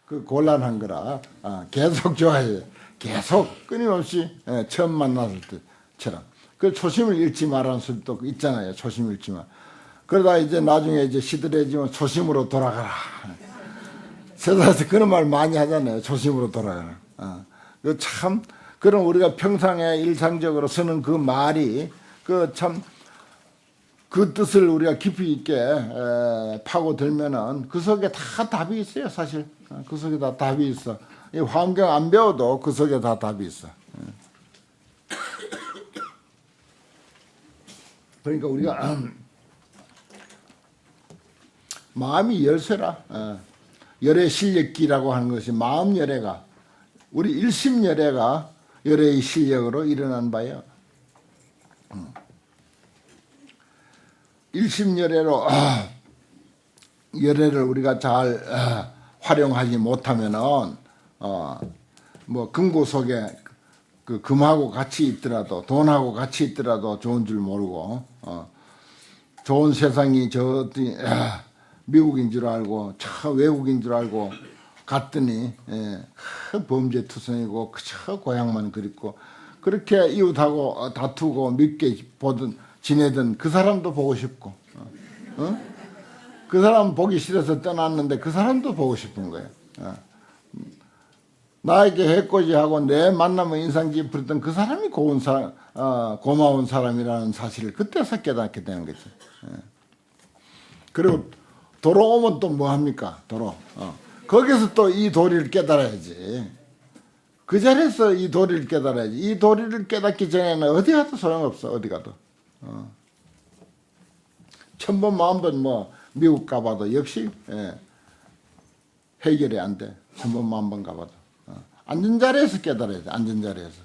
그 곤란한 거라 계속 좋아해요. 계속 끊임없이 처음 만났을 때처럼. 그 초심을 잃지 말라는 소리도 있잖아요. 초심 잃지 마. 그러다 이제 나중에 이제 시들해지면 초심으로 돌아가라. 세상에서 그런 말 많이 하잖아요. 초심으로 돌아가라. 그 참 그런 우리가 평상에 일상적으로 쓰는 그 말이 그 참 그 뜻을 우리가 깊이 있게 파고들면은 그 속에 다 답이 있어요. 사실 그 속에 다 답이 있어. 이 환경 안 배워도 그 속에 다 답이 있어. 그러니까 우리가 마음이 열쇠라. 열의 실력기라고 하는 것이 마음 열애가 우리 일심 열애가 열애의 실력으로 일어난 바예요. 일심 열애로 열애를 우리가 잘 활용하지 못하면은 뭐 금고 속에 그 금하고 같이 있더라도 돈하고 같이 있더라도 좋은 줄 모르고 좋은 세상이 저 미국인 줄 알고 저 외국인 줄 알고 갔더니 범죄투성이고 그저 고향만 그립고 그렇게 이웃하고 다투고 밉게 보던 지내던 그 사람도 보고 싶고 그 사람 보기 싫어서 떠났는데 그 사람도 보고 싶은 거예요. 나에게 해코지하고 내 만나면 인상 깊었던 그 사람이 고마운 사람이라는 사실을 그때서 깨닫게 되는 거죠. 그리고 돌아오면 또 뭐 합니까? 거기서 또 이 도리를 깨달아야지. 그 자리에서 이 도리를 깨달아야지. 이 도리를 깨닫기 전에는 어디 가도 소용없어. 어디 가도. 천번 만번 뭐 미국 가봐도 역시 해결이 안 돼. 천번 만번 가봐도. 앉은 자리에서 깨달아야지. 앉은 자리에서.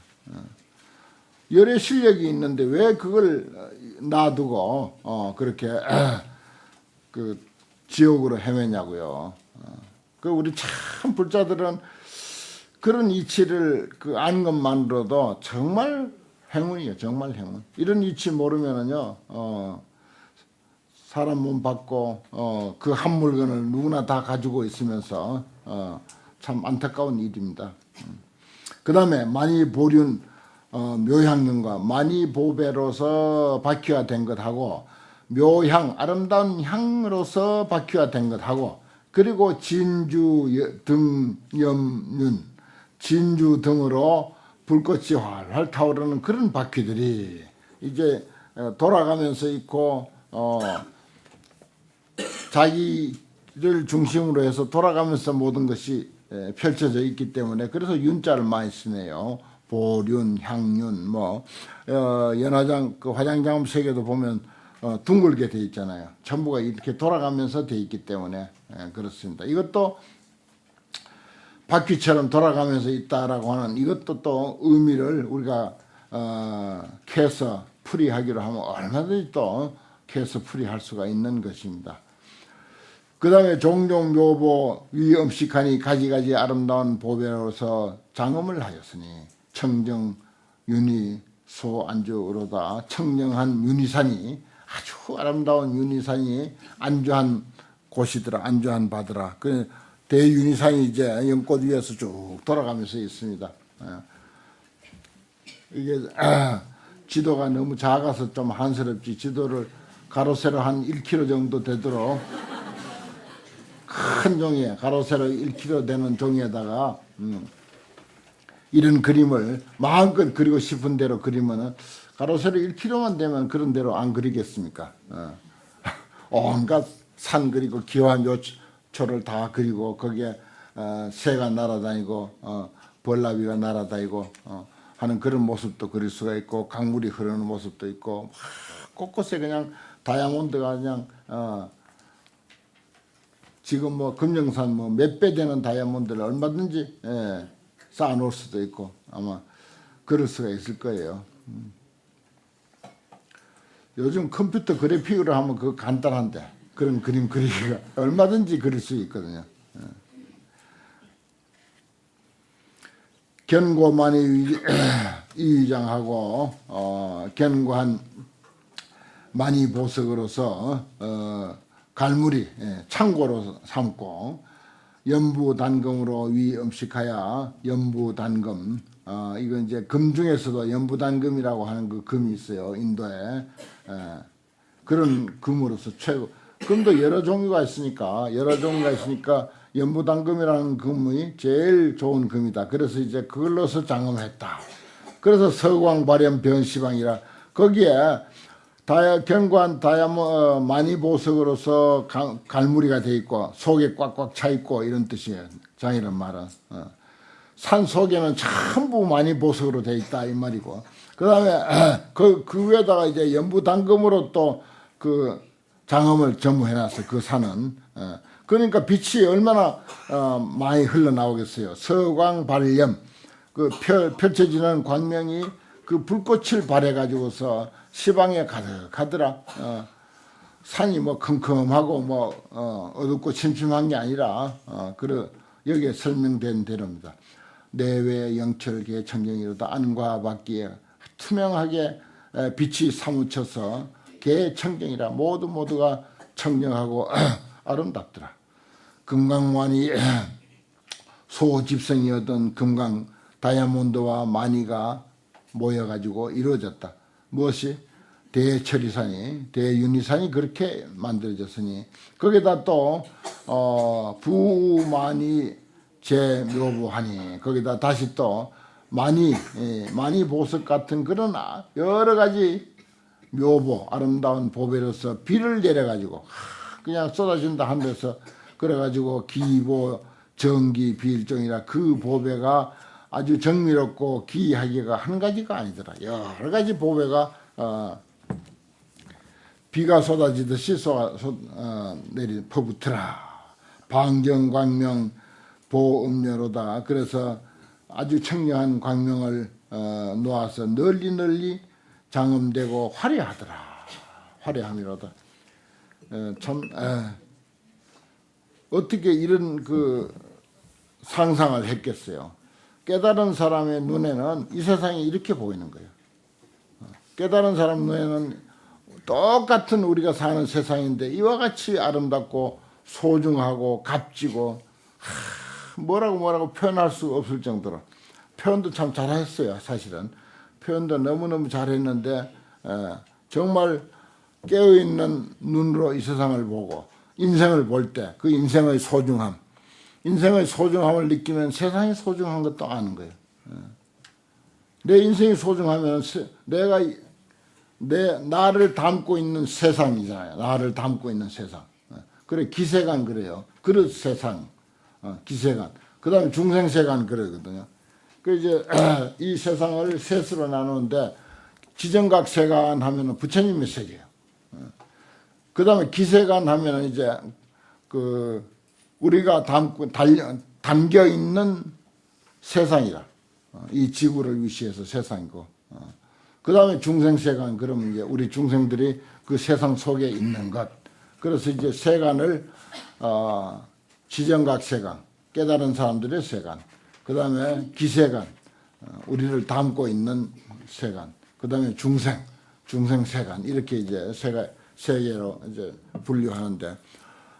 열의 실력이 있는데 왜 그걸 놔두고 그렇게 그 지옥으로 헤매냐고요. 그 우리 참 불자들은 그런 이치를 그 아는 것만으로도 정말 행운이에요. 정말 행운. 이런 이치 모르면은요, 사람 몸 받고, 그 한 물건을 누구나 다 가지고 있으면서, 참 안타까운 일입니다. 그 다음에 만이보륜, 묘향륜과 만이보배로서 바퀴화된 것하고, 묘향, 아름다운 향으로서 바퀴화된 것하고, 그리고 진주 등염륜, 진주 등으로 불꽃이 활활 타오르는 그런 바퀴들이 이제 돌아가면서 있고 자기를 중심으로 해서 돌아가면서 모든 것이 펼쳐져 있기 때문에 그래서 윤자를 많이 쓰네요. 보륜, 향륜, 뭐 연화장 그 화장장음 세계도 보면 둥글게 돼 있잖아요. 전부가 이렇게 돌아가면서 돼 있기 때문에 그렇습니다. 이것도 바퀴처럼 돌아가면서 있다라고 하는 이것도 또 의미를 우리가 캐서 풀이하기로 하면 얼마든지 또 캐서 풀이할 수가 있는 것입니다. 그 다음에 종종 묘보 위엄식하니 가지가지 아름다운 보배로서 장엄을 하였으니 청정 윤희 소안주로다. 청정한 윤희산이 아주 아름다운 윤희산이 안주한 곳이더라. 안주한 바더라. 그 대윤희산이 이제 연꽃 위에서 쭉 돌아가면서 있습니다. 이게 지도가 너무 작아서 좀 한스럽지. 지도를 가로 세로 한 1km 정도 되도록 큰 종이에 가로 세로 1km 되는 종이에다가 이런 그림을 마음껏 그리고 싶은 대로 그리면은 가로 세로 1km만 되면 그런 대로 안 그리겠습니까? 온갖 산 그리고 기와 묘초를 다 그리고 거기에 새가 날아다니고 벌나비가 날아다니고 하는 그런 모습도 그릴 수가 있고 강물이 흐르는 모습도 있고 곳곳에 그냥 다이아몬드가 그냥 지금 뭐 금령산 뭐 몇 배 되는 다이아몬드를 얼마든지 쌓아놓을 수도 있고 아마 그럴 수가 있을 거예요. 요즘 컴퓨터 그래픽으로 하면 그거 간단한데 그런 그림 그리기가 얼마든지 그릴 수 있거든요. 견고만이 이위장하고 견고한 만이 보석으로서 갈무리 창고로 삼고 연부단금으로 위 음식하여 연부단금. 이건 이제 금 중에서도 연부단금이라고 하는 그 금이 있어요. 인도에. 그런 금으로서 최고. 금도 여러 종류가 있으니까 연부단금이라는 금이 제일 좋은 금이다. 그래서 이제 그걸로서 장엄했다. 그래서 서광발현 변시방이라 거기에 견고한 많이 보석으로서 갈무리가 돼 있고 속에 꽉꽉 차 있고 이런 뜻이에요. 장이란 말은 산 속에는 전부 많이 보석으로 돼 있다 이 말이고 그 다음에 그 위에다가 이제 연부단금으로 또 그 장엄을 점호해놨어. 그 산은 그러니까 빛이 얼마나 많이 흘러나오겠어요. 서광발염 그 펼쳐지는 광명이 그 불꽃을 발해가지고서 시방에 가득하더라. 산이 뭐 컴컴하고 뭐 어둡고 침침한 게 아니라 여기에 설명된 대로입니다. 내외 영철계 청정이로다 안과 밖에 투명하게 빛이 사무쳐서 개 청정이라 모두가 청정하고 아름답더라. 금강환이 소집성이었던 금강 다이아몬드와 마니가 모여가지고 이루어졌다. 무엇이? 대윤희산이 그렇게 만들어졌으니 거기다 또 부만이 제묘부하니 거기다 다시 또 많이 보석 같은 그런 여러 가지 묘보 아름다운 보배로서 비를 내려가지고 그냥 쏟아진다 하면서 그래가지고 기보 정기 비일종이라 그 보배가 아주 정미롭고 기이하기가 한 가지가 아니더라. 여러 가지 보배가 비가 쏟아지듯이 퍼붓더라. 방정광명 보음료로다. 그래서 아주 청량한 광명을 놓아서 널리 장엄되고 화려하더라. 화려함이로다. 어떻게 이런 그 상상을 했겠어요. 깨달은 사람의 눈에는 이 세상이 이렇게 보이는 거예요. 깨달은 사람 눈에는 똑같은 우리가 사는 세상인데 이와 같이 아름답고 소중하고 값지고 뭐라고 표현할 수 없을 정도로 표현도 참 잘했어요. 사실은 표현도 너무너무 잘했는데 정말 깨어있는 눈으로 이 세상을 보고 인생을 볼 때 그 인생의 소중함을 느끼면 세상이 소중한 것도 아는 거예요. 내 인생이 소중하면 나를 담고 있는 세상이잖아요. 나를 담고 있는 세상. 그래 기세간 그래요. 그릇 세상, 기세간. 그 다음에 중생세간 그러거든요. 그 이제 이 세상을 셋으로 나누는데 지정각 세간 하면은 부처님의 세계예요. 그 다음에 기세간 하면은 이제 그 우리가 담겨 있는 세상이라 이 지구를 위시해서 세상이고 그 다음에 중생세간 그러면 이제 우리 중생들이 그 세상 속에 있는 것. 그래서 이제 세간을 지정각 세간 깨달은 사람들의 세간. 그 다음에 기세간 우리를 담고 있는 세간. 그 다음에 중생세간 이렇게 이제 세 개로 이제 분류하는데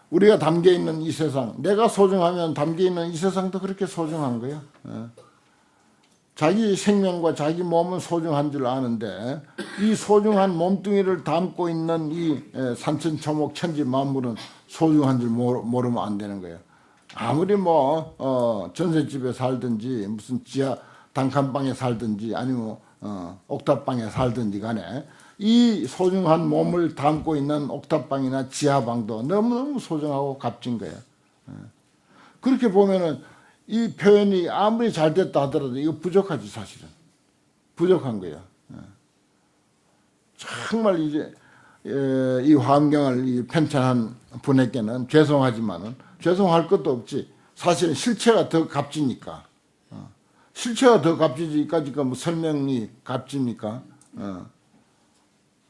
우리가 담겨 있는 이 세상, 내가 소중하면 담겨 있는 이 세상도 그렇게 소중한 거예요. 자기 생명과 자기 몸은 소중한 줄 아는데 이 소중한 몸뚱이를 담고 있는 이 산천초목 천지 만물은 소중한 줄 모르면 안 되는 거예요. 아무리 전셋집에 살든지 무슨 지하 단칸방에 살든지 아니면 옥탑방에 살든지 간에 이 소중한 몸을 담고 있는 옥탑방이나 지하방도 너무너무 소중하고 값진 거예요. 그렇게 보면은 이 표현이 아무리 잘 됐다 하더라도 이거 부족하지 사실은. 부족한 거예요. 정말 이제 이 환경을 편찬한 분에게는 죄송하지만은 죄송할 것도 없지. 사실은 실체가 더 값지니까. 실체가 더 값지니까 지금 뭐 설명이 값집니까?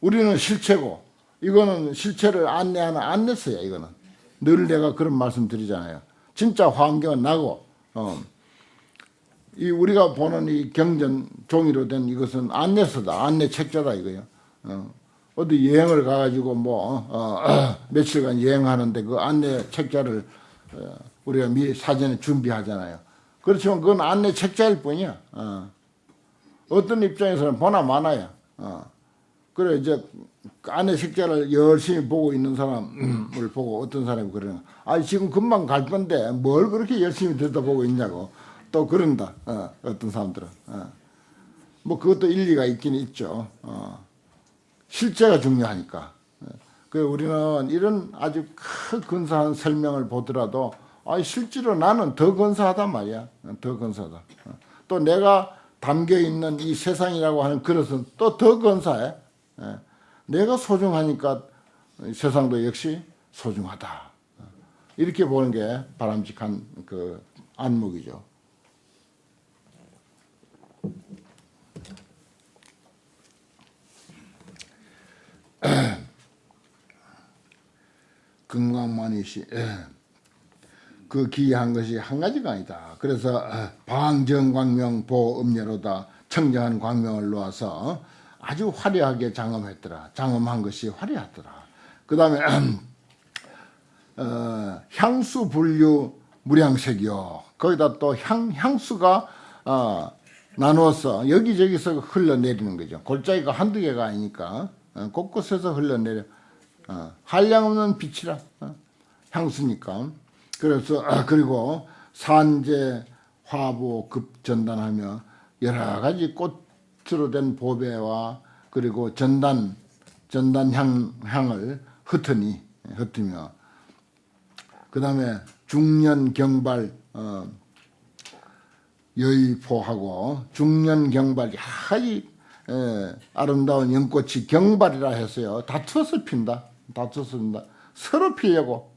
우리는 실체고 이거는 실체를 안내하는 안내서야. 이거는 늘 내가 그런 말씀 드리잖아요. 진짜 환경은 나고 이 우리가 보는 이 경전 종이로 된 이것은 안내서다. 안내 책자다 이거요. 어디 여행을 가가지고 며칠간 여행하는데 그 안내 책자를 우리가 미리 사전에 준비하잖아요. 그렇지만 그건 안내 책자일 뿐이야. 어떤 입장에서는 보나 마나야. 그래 이제 안내 책자를 열심히 보고 있는 사람을 보고 어떤 사람이 그러는 거야. 아니 지금 금방 갈 건데 뭘 그렇게 열심히 들여다보고 있냐고 또 그런다. 어떤 사람들은. 뭐 그것도 일리가 있긴 있죠. 실제가 중요하니까. 그 우리는 이런 아주 큰 근사한 설명을 보더라도 실제로 나는 더 근사하단 말이야. 더 근사하다. 또 내가 담겨 있는 이 세상이라고 하는 그릇은 또 더 근사해. 내가 소중하니까 세상도 역시 소중하다. 이렇게 보는 게 바람직한 그 안목이죠. 금강만이시 그 기이한 것이 한 가지가 아니다. 그래서 방정광명 보음녀로다 청정한 광명을 놓아서 아주 화려하게 장엄했더라. 장엄한 것이 화려하더라. 그 다음에 향수 분류 무량색이요. 거기다 또 향수가 나누어서 여기저기서 흘러내리는 거죠. 골짜기가 한두 개가 아니니까 곳곳에서 흘러내려. 한량없는 빛이라 향수니까. 그래서 그리고 산재 화보 급전단하며 여러 가지 꽃으로 된 보배와 그리고 전단 향을 흩으며 그 다음에 중년 경발 여의포하고 중년 경발 야이 아름다운 연꽃이 경발이라 해서요. 다투어서 핀다. 서로 피려고.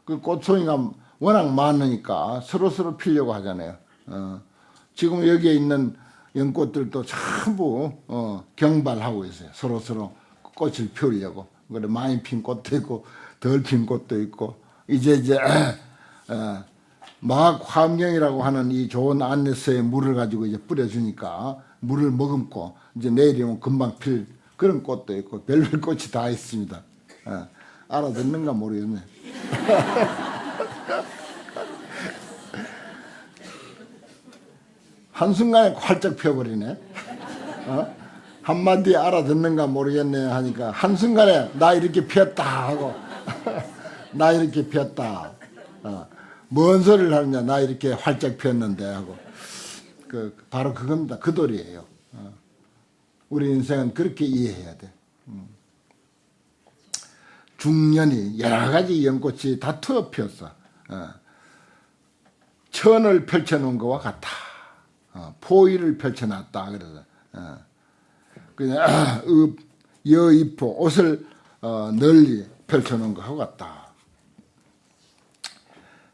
그 꽃송이가 워낙 많으니까 서로 피려고 하잖아요. 지금 여기에 있는 연꽃들도 전부 경발하고 있어요. 서로 꽃을 피우려고. 그래 많이 핀 꽃도 있고 덜 핀 꽃도 있고 이제 마학 화엄경이라고 하는 이 좋은 안내서에 물을 가지고 이제 뿌려주니까 물을 머금고 이제 내일이면 금방 필 그런 꽃도 있고 별별 꽃이 다 있습니다. 알아듣는가 모르겠네. 한순간에 활짝 펴버리네. 한마디 알아듣는가 모르겠네 하니까 한순간에 나 이렇게 피었다 하고 나 이렇게 피었다. 뭔 소리를 하느냐 나 이렇게 활짝 피었는데 하고 바로 그겁니다. 그 도리예요. 우리 인생은 그렇게 이해해야 돼. 중년이 여러 가지 연꽃이 다 트어 피었어. 천을 펼쳐놓은 것과 같다. 포의를 펼쳐놨다. 그래서 그냥 여의포 옷을 널리 펼쳐놓은 것하고 같다.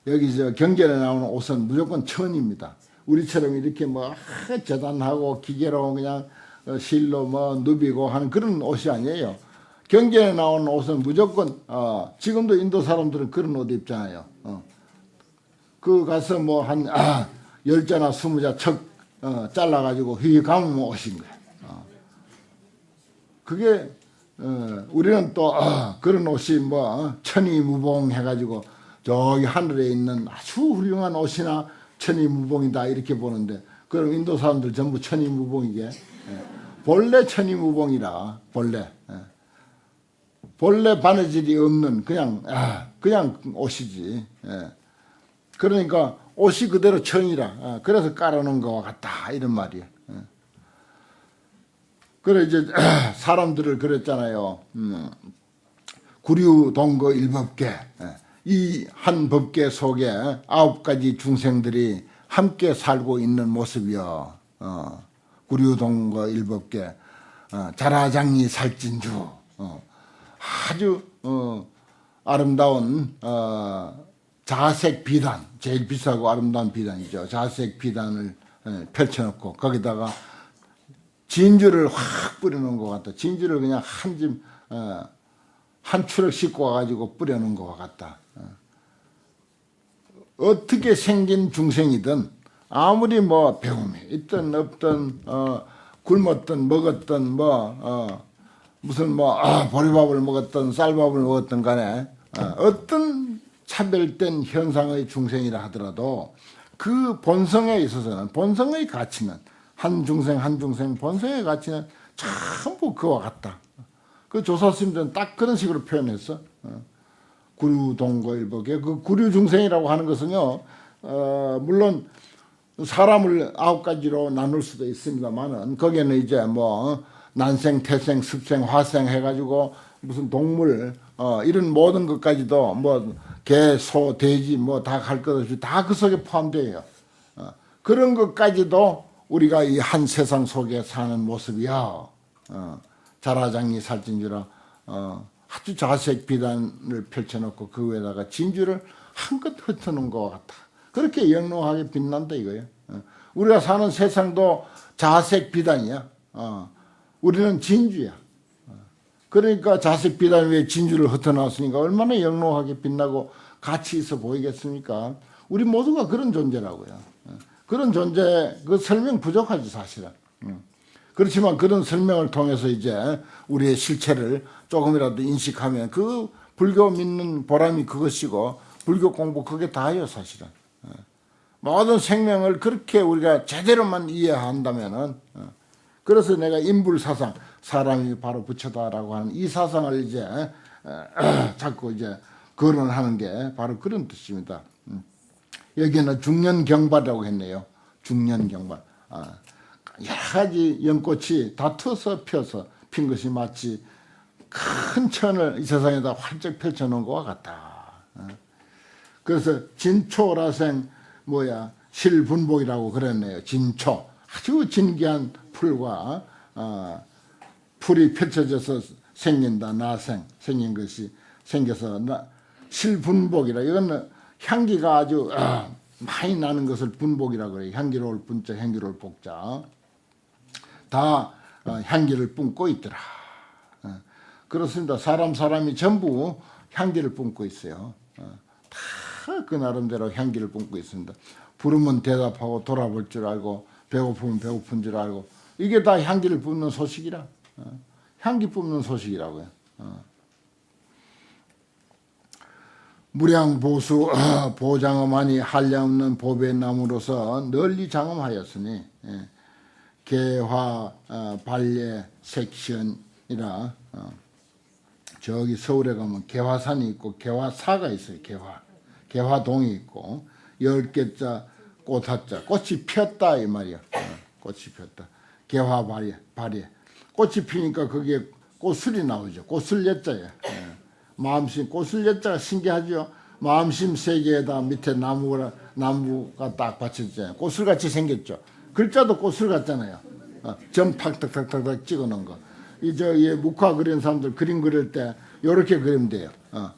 여기 경전에 나오는 옷은 무조건 천입니다. 우리처럼 이렇게 뭐 재단하고 기계로 그냥 실로 뭐 누비고 하는 그런 옷이 아니에요. 경전에 나오는 옷은 무조건 지금도 인도 사람들은 그런 옷 입잖아요. 그 가서 뭐 한 10자나 20자 척 잘라가지고 휘 감으면 옷인 거야. 그게 우리는 또 그런 옷이 뭐 천이무봉 해가지고 저기 하늘에 있는 아주 훌륭한 옷이나 천이무봉이다 이렇게 보는데 그럼 인도 사람들 전부 천이무봉이게 본래 천이무봉이라 본래 바느질이 없는 그냥 옷이지. 그러니까 옷이 그대로 천이라 그래서 깔아놓은 것과 같다 이런 말이야. 그래 이제 사람들을 그랬잖아요. 구류동거 일법계 이 한 법계 속에 9가지 중생들이 함께 살고 있는 모습이요. 구류동거 일법계 자라장리 살진주 아주 아름다운 자색 비단 제일 비싸고 아름다운 비단이죠. 자색 비단을 펼쳐놓고 거기다가 진주를 확 뿌려놓은 것 같다. 진주를 그냥 한 추럭 씻고 와가지고 뿌려놓은 것 같다. 어떻게 생긴 중생이든 아무리 뭐 배움이 있든 없든 굶었든 먹었든 무슨 보리밥을 먹었든 쌀밥을 먹었든 간에 어떤 차별된 현상의 중생이라 하더라도 그 본성에 있어서는, 본성의 가치는, 한 중생 한 중생 본성의 가치는 전부 그와 같다. 그 조사스님들은 딱 그런 식으로 표현했어. 구류동거일법에 그 구류중생이라고 하는 것은요, 물론 사람을 9가지로 나눌 수도 있습니다만은 거기에는 이제 뭐 난생, 태생, 습생, 화생 해가지고 무슨 동물 이런 모든 것까지도 뭐 개, 소, 돼지 뭐 다 갈 것 없이 다 그 속에 포함되어요. 그런 것까지도 우리가 이 한 세상 속에 사는 모습이야. 자라장리 살찐주라 아주 자색 비단을 펼쳐놓고 그 위에다가 진주를 한껏 흩어놓은 것 같다. 그렇게 영롱하게 빛난다 이거예요. 우리가 사는 세상도 자색 비단이야. 우리는 진주야. 그러니까 자색 비단 위에 진주를 흩어놨으니까 얼마나 영롱하게 빛나고 가치 있어 보이겠습니까? 우리 모두가 그런 존재라고요. 그런 존재, 그 설명 부족하지 사실은. 그렇지만 그런 설명을 통해서 이제 우리의 실체를 조금이라도 인식하면 그 불교 믿는 보람이 그것이고 불교 공부 그게 다예요 사실은. 모든 생명을 그렇게 우리가 제대로만 이해한다면은 그래서 내가 인불사상 사람이 바로 부처다라고 하는 이 사상을 이제 자꾸 이제 거론하는 게 바로 그런 뜻입니다. 여기는 중년경발이라고 했네요. 중년경발. 여러 가지 연꽃이 다 터서 펴서 핀 것이 마치 큰 천을 이 세상에다 활짝 펼쳐놓은 것과 같다. 그래서 진초라생 실분복이라고 그랬네요. 진초. 아주 진귀한 풀과 풀이 펼쳐져서 생긴다. 나생. 생긴 것이 생겨서 실분복이라. 이건 향기가 아주 많이 나는 것을 분복이라고 그래요. 향기로울 분자, 향기로울 복자. 다 향기를 뿜고 있더라. 그렇습니다. 사람이 전부 향기를 뿜고 있어요. 다 그 나름대로 향기를 뿜고 있습니다. 부르면 대답하고 돌아볼 줄 알고 배고프면 배고픈 줄 알고 이게 다 향기를 뿜는 소식이라. 향기 뿜는 소식이라고요. 무량보수 보장엄하니 한량없는 보배나무로서 널리 장엄하였으니 개화 발례 섹션이라 저기 서울에 가면 개화산이 있고 개화사가 있어요. 개화동이 있고 10개자 꽃화자 꽃이 폈다 이 말이야. 꽃이 폈다. 개화 발예 꽃이 피니까 거기에 꽃술이 나오죠. 꽃술 예자예요. 마음심 꽃술 예자가 신기하죠. 마음심 세계에다 밑에 나무가 딱 받쳐졌잖아요. 꽃술같이 생겼죠. 글자도 꽃술 같잖아요. 점 탁탁탁탁 찍어놓은 거. 이 묵화 그리는 사람들 그림 그릴 때 요렇게 그리면 돼요.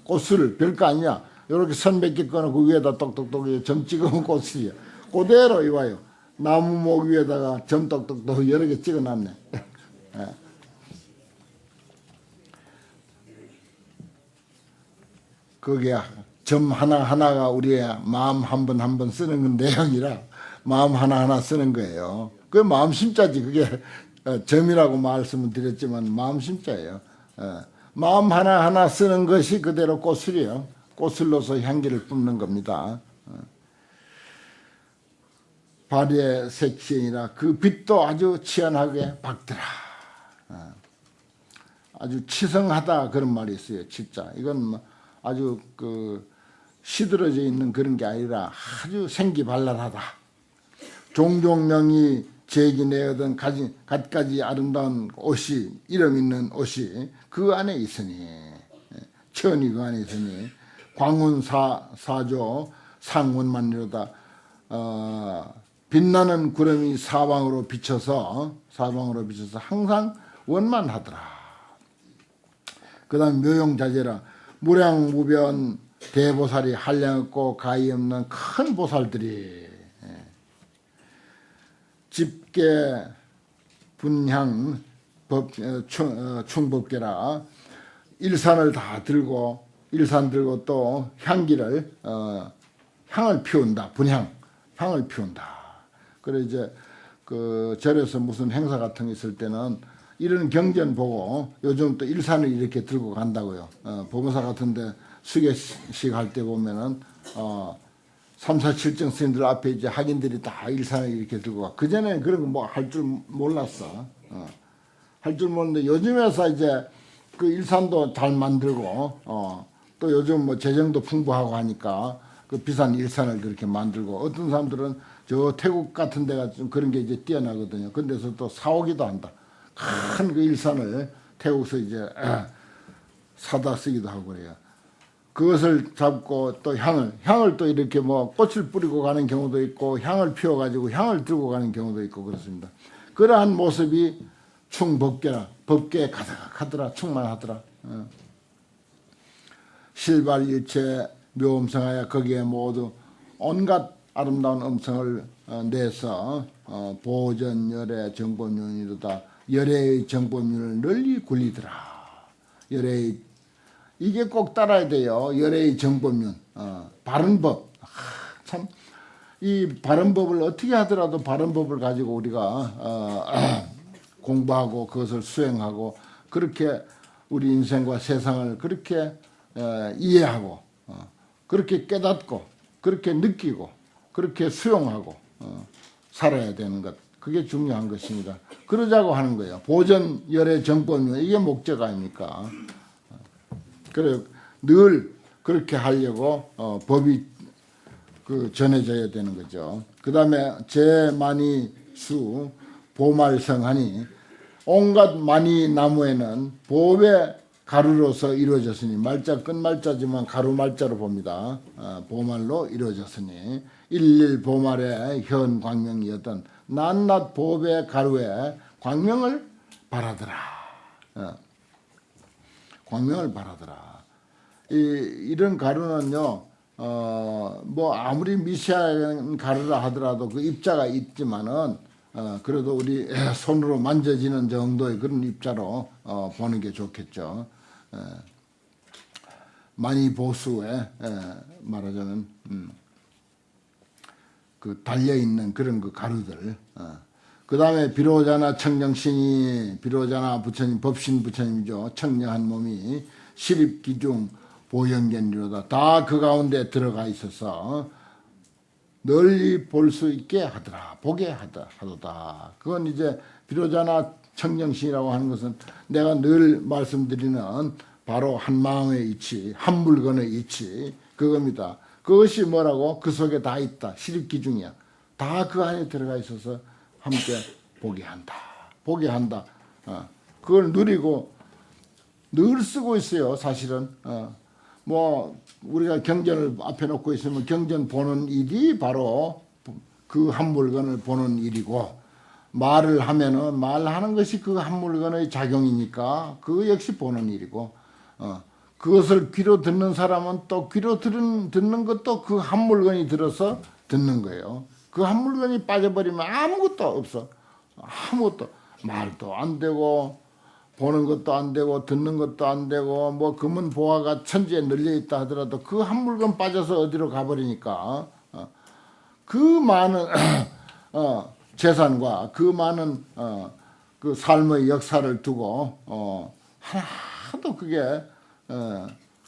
꽃술 별거 아니야. 요렇게 선 몇 개 꺼놓고 위에다 똑똑똑 점 찍으면 꽃술이야. 그대로 이와요. 나무목 위에다가 점 똑똑똑 여러 개 찍어놨네. 그게 점 하나하나가 우리의 마음 한 번 쓰는 내용이라 마음 하나하나 쓰는 거예요. 그게 마음심자지. 그게 점이라고 말씀을 드렸지만 마음심자예요. 마음 하나하나 쓰는 것이 그대로 꽃술이에요. 꽃술로서 향기를 뿜는 겁니다. 발의 색신이라 그 빛도 아주 치연하게 밝더라. 아주 치성하다 그런 말이 있어요. 진짜 이건 아주 시들어져 있는 그런 게 아니라 아주 생기발랄하다. 종종명이 제기내어던 갖가지 아름다운 옷이 이름 있는 옷이 그 안에 있으니 천이 그 안에 있으니 광운사조 상운만이로다. 빛나는 구름이 사방으로 비쳐서 항상 원만하더라. 그 다음 묘용자재라 무량무변 대보살이 한량없고 가히 없는 큰 보살들이 집계 분향 충법계라 일산 들고 또 향기를 향을 피운다. 분향 향을 피운다. 그래 이제 그 절에서 무슨 행사 같은 게 있을 때는 이런 경전 보고 요즘 또 일산을 이렇게 들고 간다고요. 법무사 같은데 수계식 할 때 보면은 3, 4, 7정 스님들 앞에 이제 학인들이 다 일산을 이렇게 들고 가. 그전에는 그런 거 뭐 할 줄 몰랐어. 할 줄 모르는데 요즘에서 이제 그 일산도 잘 만들고 또 요즘 뭐 재정도 풍부하고 하니까 그 비싼 일산을 그렇게 만들고 어떤 사람들은 저 태국 같은 데가 좀 그런 게 이제 뛰어나거든요. 근데서 또 사오기도 한다. 큰 그 일산을 태국에서 이제 사다 쓰기도 하고 그래요. 그것을 잡고 또 향을 또 이렇게 뭐 꽃을 뿌리고 가는 경우도 있고 향을 피워가지고 향을 들고 가는 경우도 있고 그렇습니다. 그러한 모습이 충법계에 가득하더라. 충만하더라. 실발일체 묘음성하여 거기에 모두 온갖 아름다운 음성을 내서 보전열의 정법륜이로다. 열의 정법륜을 널리 굴리더라. 열의 이게 꼭 따라야 돼요. 열의 정법륜, 바른 법. 참 이 바른 법을 어떻게 하더라도 바른 법을 가지고 우리가 공부하고 그것을 수행하고 그렇게 우리 인생과 세상을 그렇게 이해하고 그렇게 깨닫고 그렇게 느끼고 그렇게 수용하고 살아야 되는 것. 그게 중요한 것입니다. 그러자고 하는 거예요. 보전 열의 정법륜 이게 목적 아닙니까? 그래 늘 그렇게 하려고 법이 그 전해져야 되는 거죠. 그 다음에 제만이수 보말성하니 온갖 많이 나무에는 보배 가루로서 이루어졌으니 말자 끝말자지만 가루 말자로 봅니다. 보말로 이루어졌으니 일일 보말의 현 광명이었던 낱낱 보배 가루에 광명을 바라더라. 광명을 바라더라. 이런 가루는요, 뭐 아무리 미세한 가루라 하더라도 그 입자가 있지만은 그래도 우리 손으로 만져지는 정도의 그런 입자로 보는 게 좋겠죠. 많이 보수에 말하자면 그 달려 있는 그런 그 가루들. 그 다음에 비로자나 청정신이 비로자나 부처님 법신 부처님이죠. 청량한 몸이 시립기중 보현견리로다. 다 그 가운데 들어가 있어서 널리 볼 수 있게 하더라. 보게 하도다. 그건 이제 비로자나 청정신이라고 하는 것은 내가 늘 말씀드리는 바로 한 마음의 이치, 한 물건의 이치 그겁니다. 그것이 뭐라고? 그 속에 다 있다. 시립기중이야. 다 그 안에 들어가 있어서 함께 보게 한다. 보게 한다. 그걸 누리고 늘 쓰고 있어요. 사실은. 뭐 우리가 경전을 앞에 놓고 있으면 경전 보는 일이 바로 그 한 물건을 보는 일이고 말을 하면은 말하는 것이 그 한 물건의 작용이니까 그 역시 보는 일이고 그것을 귀로 듣는 사람은 또 귀로 듣는 것도 그 한 물건이 들어서 듣는 거예요. 그 한 물건이 빠져버리면 아무것도 없어. 아무것도 말도 안 되고 보는 것도 안 되고 듣는 것도 안 되고 뭐 금은 보화가 천지에 널려 있다 하더라도 그 한 물건 빠져서 어디로 가버리니까 그 많은 재산과 그 많은 그 삶의 역사를 두고 하나도 그게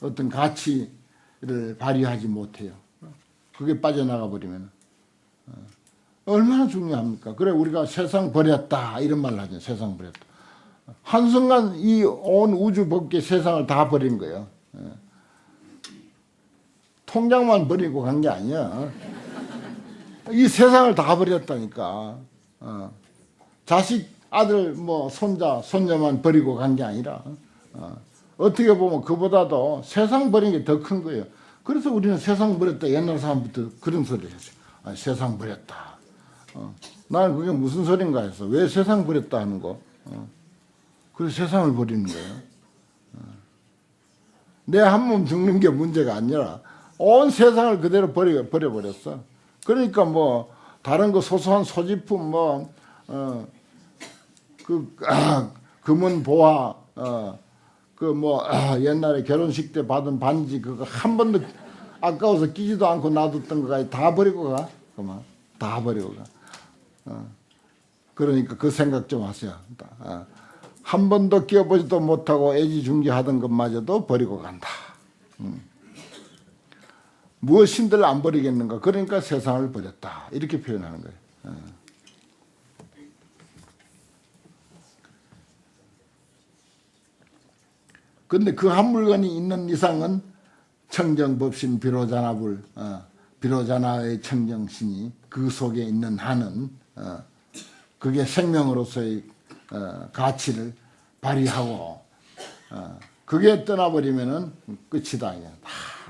어떤 가치를 발휘하지 못해요. 그게 빠져나가 버리면 얼마나 중요합니까? 그래 우리가 세상 버렸다 이런 말을 하죠. 세상 버렸다. 한순간 이 온 우주 법계 세상을 다 버린 거예요. 통장만 버리고 간 게 아니야. 이 세상을 다 버렸다니까. 자식, 아들, 뭐 손자, 손녀만 버리고 간 게 아니라 어떻게 보면 그보다도 세상 버린 게 더 큰 거예요. 그래서 우리는 세상 버렸다. 옛날 사람부터 그런 소리를 했어요. 세상 버렸다. 나는 그게 무슨 소린가 해서 왜 세상 버렸다 하는 거. 그래서 세상을 버리는 거예요. 내 한 몸 죽는 게 문제가 아니라 온 세상을 그대로 버려버렸어. 그러니까 뭐 다른 거 소소한 소지품 금은 보화 그 뭐 옛날에 결혼식 때 받은 반지 그거 한 번도 아까워서 끼지도 않고 놔뒀던 거까지 다 버리고 가. 그만 다 버리고 가. 그러니까 그 생각 좀 하세요. 한 번도 끼워보지도 못하고 애지중지하던 것마저도 버리고 간다. 무엇인들 안 버리겠는가. 그러니까 세상을 버렸다. 이렇게 표현하는 거예요. 그런데 그 한 물건이 있는 이상은 청정법신 비로자나불, 비로자나의 청정신이 그 속에 있는 한은 그게 생명으로서의 가치를 발휘하고 그게 떠나버리면은 끝이다.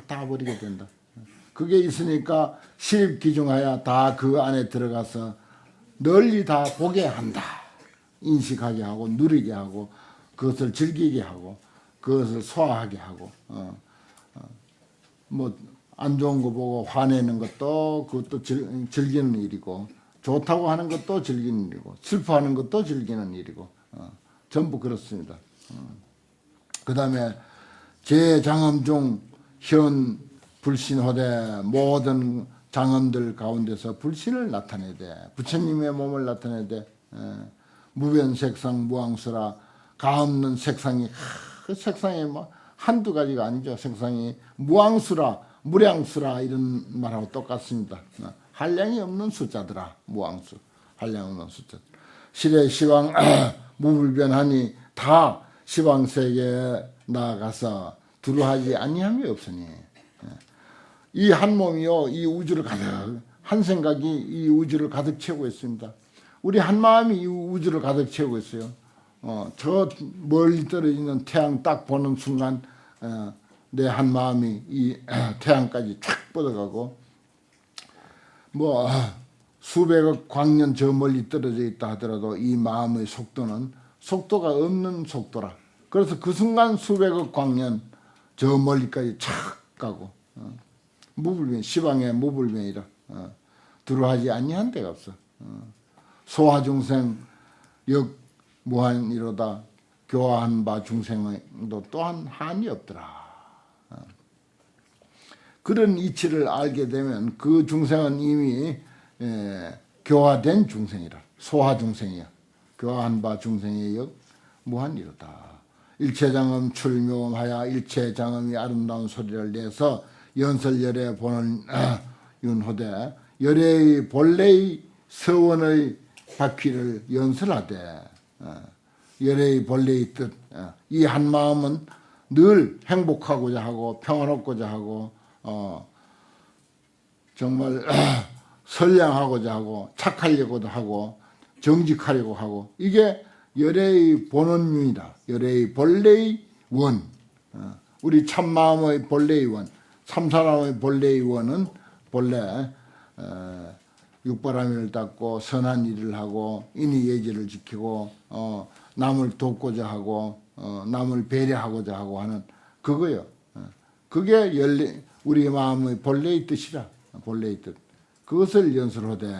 다 버리게 된다. 그게 있으니까 시립기중하여 다 그 안에 들어가서 널리 다 보게 한다. 인식하게 하고 누리게 하고 그것을 즐기게 하고 그것을 소화하게 하고 뭐 안 좋은 거 보고 화내는 것도 그것도 즐기는 일이고 좋다고 하는 것도 즐기는 일이고 슬퍼하는 것도 즐기는 일이고 전부 그렇습니다. 그 다음에 제장엄 중 현 불신호대 모든 장엄들 가운데서 불신을 나타내야 돼. 부처님의 몸을 나타내야 돼. 무변색상 무앙수라 가없는 색상이 그 색상이 뭐 한두 가지가 아니죠. 색상이 무앙수라 무량수라 이런 말하고 똑같습니다. 한량이 없는 숫자더라. 무앙수 한량 없는 숫자. 실의 시방 무불변하니 다 시방세계에 나아가서 두루하지 아니함이 없으니 이 한 몸이요 이 우주를 가득 한 생각이 이 우주를 가득 채우고 있습니다. 우리 한 마음이 이 우주를 가득 채우고 있어요. 저 멀리 떨어지는 태양 딱 보는 순간 내 한 마음이 이 태양까지 쫙 뻗어가고 뭐 수백억 광년 저 멀리 떨어져 있다 하더라도 이 마음의 속도는 속도가 없는 속도라. 그래서 그 순간 수백억 광년 저 멀리까지 착 가고 무불변 시방의 무불변이라 두루하지 아니한 데가 없어. 소화중생 역 무한이로다 교화한 바 중생도 또한 한이 없더라. 그런 이치를 알게 되면 그 중생은 이미 교화된 중생이라. 소화중생이야. 교화한 바 중생의 역 무한이로다. 일체장엄 출묘하여 일체장엄이 아름다운 소리를 내서 연설열의 본을 윤호되 열의 본래의 서원의 바퀴를 연설하되 열의 본래의 뜻 이 한 마음은 늘 행복하고자 하고 평안하고자 하고 정말 선량하고자 하고 착하려고도 하고 정직하려고 하고 이게 열의 본원윤이다. 열의 본래의 원. 우리 참마음의 본래의 원. 참사람의 본래의 원은 본래 육바라밀을 닦고 선한 일을 하고 인의예지를 지키고 남을 돕고자 하고 남을 배려하고자 하고 하는 그거요. 그게 우리 마음의 본래의 뜻이라. 본래의 뜻. 그것을 연설하되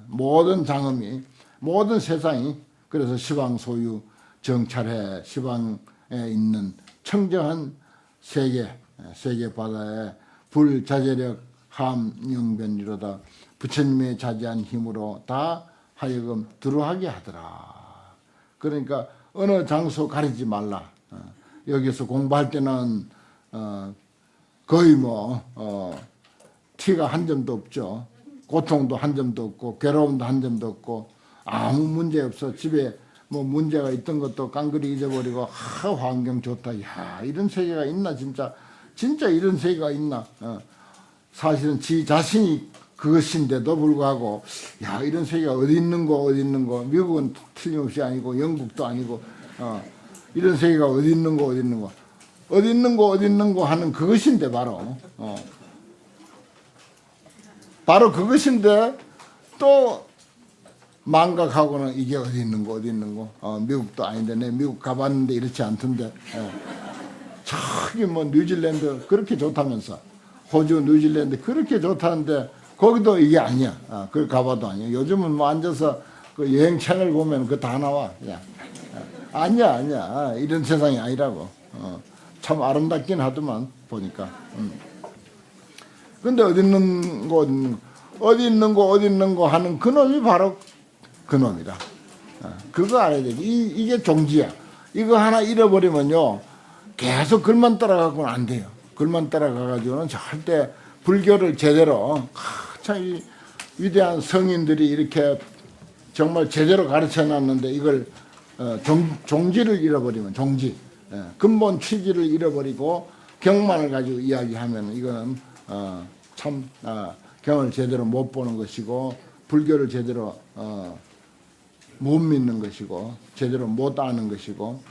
모든 장엄이 모든 세상이 그래서 시방 소유 정찰해 시방에 있는 청정한 세계 바다에 불자재력 함영변이로다. 부처님의 자제한 힘으로 다 하여금 두루하게 하더라. 그러니까 어느 장소 가리지 말라. 여기서 공부할 때는 거의 티가 한 점도 없죠. 고통도 한 점도 없고 괴로움도 한 점도 없고 아무 문제 없어. 집에 뭐 문제가 있던 것도 깡그리 잊어버리고 환경 좋다. 야 이런 세계가 있나 진짜 이런 세계가 있나. 사실은 지 자신이 그것인데도 불구하고 야 이런 세계가 어디 있는 거 미국은 틀림없이 아니고 영국도 아니고 이런 세계가 어디 있는 거 하는 그것인데 바로 그것인데 또 망각하고는 이게 어디 있는 거 미국도 아닌데 내 미국 가봤는데 이렇지 않던데 저기 뭐 뉴질랜드 그렇게 좋다면서 호주 뉴질랜드 그렇게 좋다는데 거기도 이게 아니야. 그걸 가봐도 아니야. 요즘은 뭐 앉아서 그 여행 채널 보면 그거 다 나와. 야. 아니야. 이런 세상이 아니라고. 참 아름답긴 하더만 보니까. 근데 어디 있는 거 하는 그놈이 바로 그놈이라. 그거 알아야 돼. 이게 종지야. 이거 하나 잃어버리면요. 계속 글만 따라가고는 안 돼요. 글만 따라가가지고는 절대 불교를 제대로 참 이 위대한 성인들이 이렇게 정말 제대로 가르쳐 놨는데 이걸 종지를 잃어버리면 종지 근본 취지를 잃어버리고 경만을 가지고 이야기하면 이거는 참 경을 제대로 못 보는 것이고 불교를 제대로 못 믿는 것이고 제대로 못 아는 것이고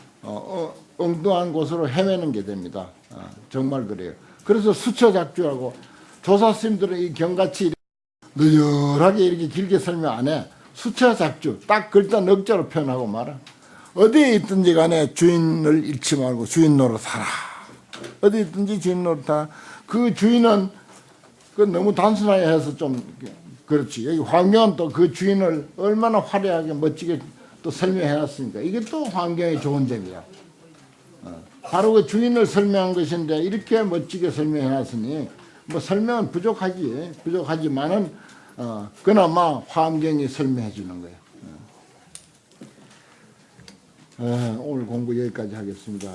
엉뚱한 곳으로 헤매는 게 됩니다. 정말 그래요. 그래서 수처작주하고 조사스님들은 이 경같이 느열하게 이렇게 길게 설명 안 해. 수처작주 딱 글자 넉자로 표현하고 말아. 어디에 있든지 간에 주인을 잃지 말고 주인 노릇하라. 어디 있든지 주인 노릇하라. 그 주인은 그 너무 단순하게 해서 좀 그렇지. 여기 환경은 또 그 주인을 얼마나 화려하게 멋지게 또 설명해 놨으니까 이게 또 환경의 좋은 점이야. 바로 그 주인을 설명한 것인데 이렇게 멋지게 설명해 놨으니 뭐 설명은 부족하지만은 그나마 환경이 설명해 주는 거예요. 오늘 공부 여기까지 하겠습니다.